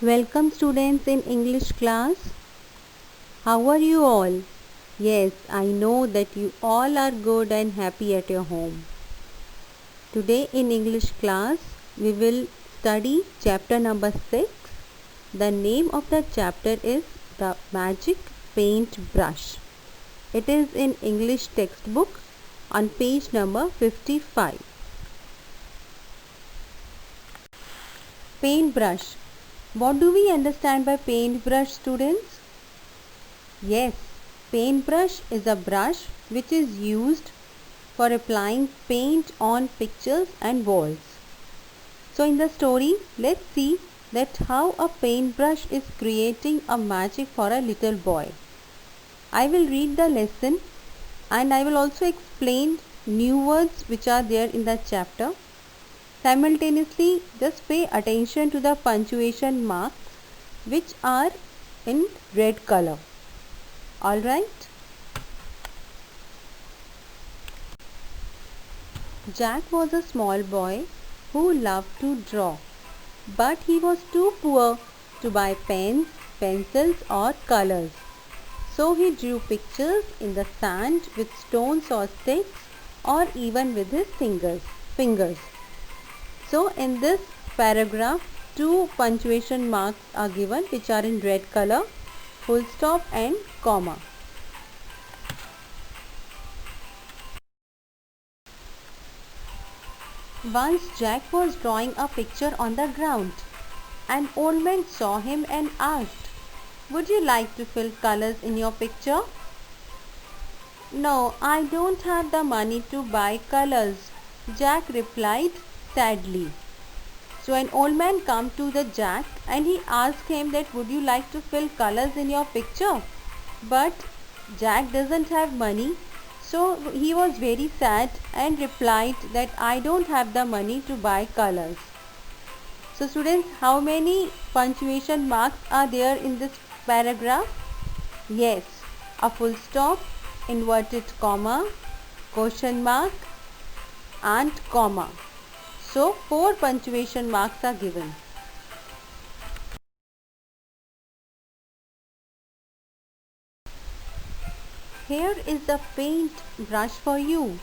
Welcome students in English class. How are you all? Yes, I know that you all are good and happy at your home. Today in English class, we will study chapter number 6. The name of the chapter is The Magic Paint Brush. It is in English textbook on page number 55. Paintbrush. What do we understand by paintbrush, students? Yes, paintbrush is a brush which is used for applying paint on pictures and walls. So in the story, let's see that how a paintbrush is creating a magic for a little boy. I will read the lesson and I will also explain new words which are there in the chapter. Simultaneously, just pay attention to the punctuation marks which are in red color. Alright? Jack was a small boy who loved to draw, but he was too poor to buy pens, pencils or colors. So he drew pictures in the sand with stones or sticks or even with his fingers. So in this paragraph, two punctuation marks are given which are in red color, full stop and comma. Once Jack was drawing a picture on the ground. An old man saw him and asked, "Would you like to fill colors in your picture?" "No, I don't have the money to buy colors," Jack replied sadly. So an old man came to the Jack and he asked him that would you like to fill colors in your picture? But Jack doesn't have money, so he was very sad and replied that I don't have the money to buy colors. So students, how many punctuation marks are there in this paragraph? Yes, a full stop, inverted comma, question mark and comma. So 4 punctuation marks are given. Here is the paint brush for you.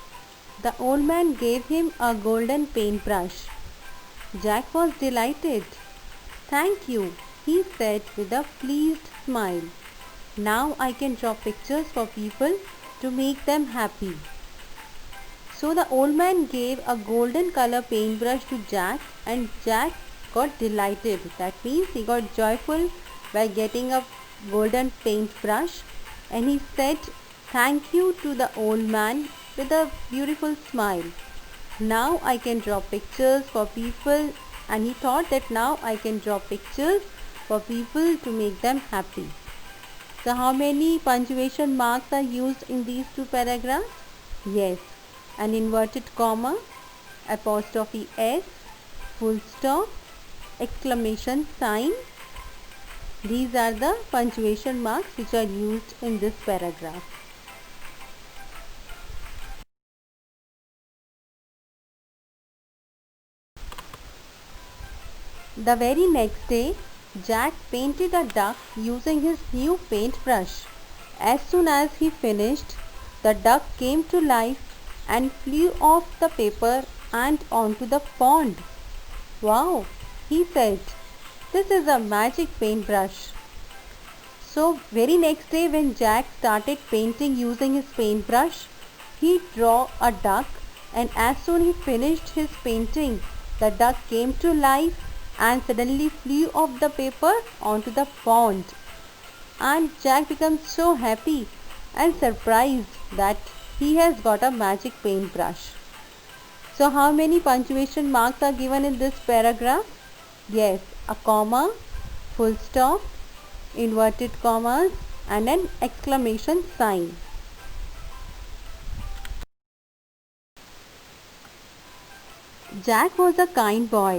The old man gave him a golden paintbrush. Jack was delighted. "Thank you," he said with a pleased smile. "Now I can draw pictures for people to make them happy." So the old man gave a golden color paintbrush to Jack and Jack got delighted. That means he got joyful by getting a golden paintbrush and he said thank you to the old man with a beautiful smile. Now I can draw pictures for people and he thought that now I can draw pictures for people to make them happy. So how many punctuation marks are used in these two paragraphs? Yes, an inverted comma, apostrophe s, full stop, exclamation sign. These are the punctuation marks which are used in this paragraph. The very next day, Jack painted a duck using his new paintbrush. As soon as he finished, the duck came to life and flew off the paper and onto the pond. "Wow," he said, "this is a magic paintbrush." So very next day when Jack started painting using his paintbrush, he drew a duck and as soon he finished his painting, the duck came to life and suddenly flew off the paper onto the pond. And Jack becomes so happy and surprised that he has got a magic paintbrush. So how many punctuation marks are given in this paragraph? Yes, a comma, full stop, inverted commas and an exclamation sign. Jack was a kind boy.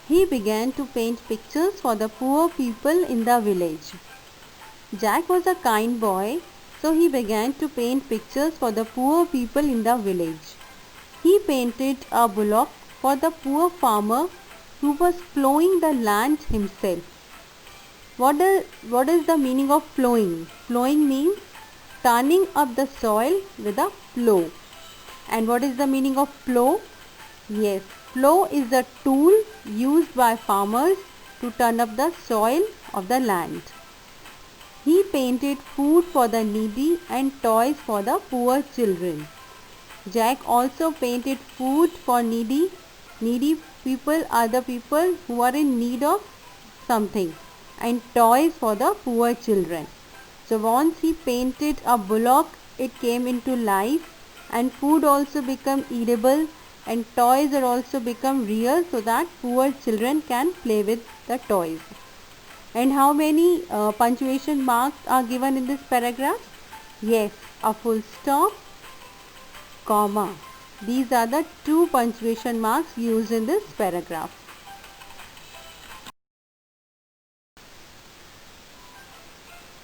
He began to paint pictures for the poor people in the village. Jack was a kind boy, so he began to paint pictures for the poor people in the village. He painted a bullock for the poor farmer who was plowing the land himself. What is the meaning of plowing? Plowing means turning up the soil with a plow. And what is the meaning of plow? Yes, plow is a tool used by farmers to turn up the soil of the land. He painted food for the needy and toys for the poor children. Jack also painted food for needy. Needy people are the people who are in need of something, and toys for the poor children. So once he painted a bullock, it came into life, and food also become eatable, and toys are also become real, so that poor children can play with the toys. And how many punctuation marks are given in this paragraph? Yes, a full stop, comma. These are the two punctuation marks used in this paragraph.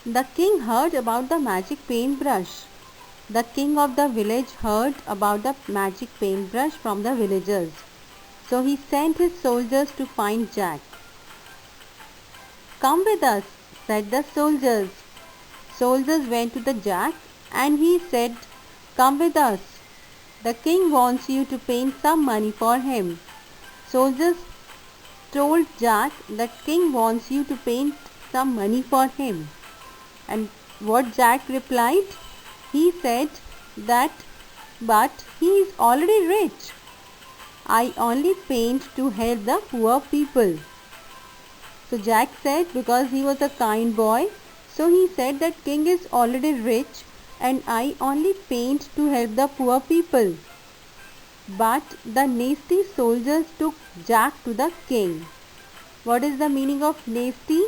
The king heard about the magic paintbrush. The king of the village heard about the magic paintbrush from the villagers. So he sent his soldiers to find Jack. "Come with us," said the soldiers. Soldiers went to the Jack, and he said, "Come with us. The king wants you to paint some money for him." Soldiers told Jack that king wants you to paint some money for him. And what Jack replied? He said that, "But he is already rich. I only paint to help the poor people." So Jack said, because he was a kind boy, so he said that king is already rich and I only paint to help the poor people. But the nasty soldiers took Jack to the king. What is the meaning of nasty?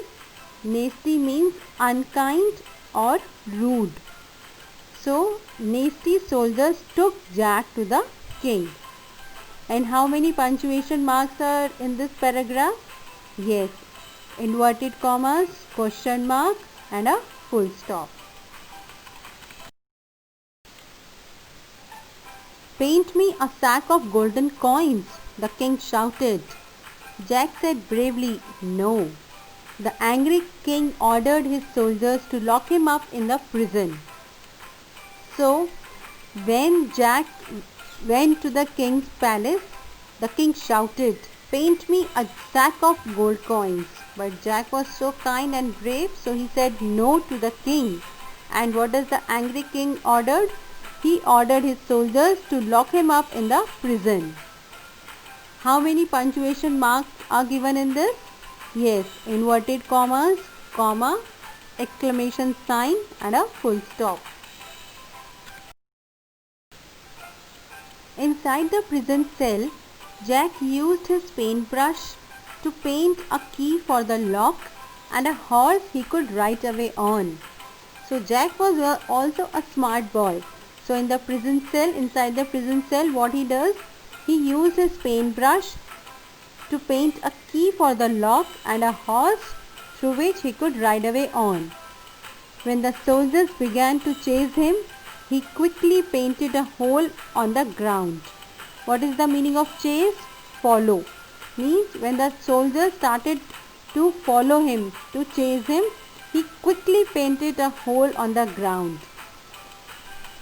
Nasty means unkind or rude. So nasty soldiers took Jack to the king. And how many punctuation marks are in this paragraph? Yes, inverted commas, question mark, and a full stop. "Paint me a sack of golden coins," the king shouted. Jack said bravely, "No." The angry king ordered his soldiers to lock him up in the prison. So, when Jack went to the king's palace, the king shouted, "Paint me a sack of gold coins." But Jack was so kind and brave, so he said no to the king. And what does the angry king ordered? He ordered his soldiers to lock him up in the prison. How many punctuation marks are given in this? Yes, inverted commas, comma, exclamation sign, and a full stop. Inside the prison cell, Jack used his paintbrush to paint a key for the lock and a horse he could ride away on. So Jack was also a smart boy. So in the prison cell, inside the prison cell, what he does? He used his paintbrush to paint a key for the lock and a horse through which he could ride away on. When the soldiers began to chase him, he quickly painted a hole on the ground. What is the meaning of chase? Follow. Means when the soldiers started to follow him, to chase him, he quickly painted a hole on the ground.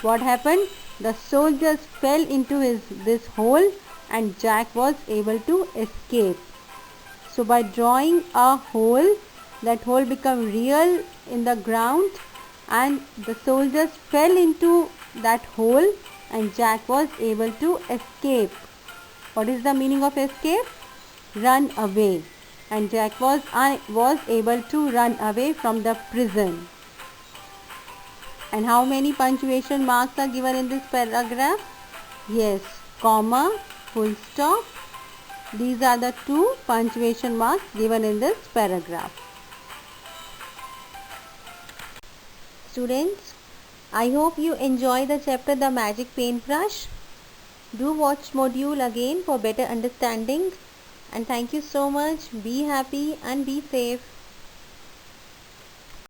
What happened? The soldiers fell into this hole and Jack was able to escape. So by drawing a hole, that hole became real in the ground and the soldiers fell into that hole and Jack was able to escape. What is the meaning of escape? Run away. And Jack was able to run away from the prison. And how many punctuation marks are given in this paragraph? Yes, comma, full stop. These are the two punctuation marks given in this paragraph. Students, I hope you enjoy the chapter The Magic Paintbrush. Do watch module again for better understanding. And thank you so much. Be happy and be safe.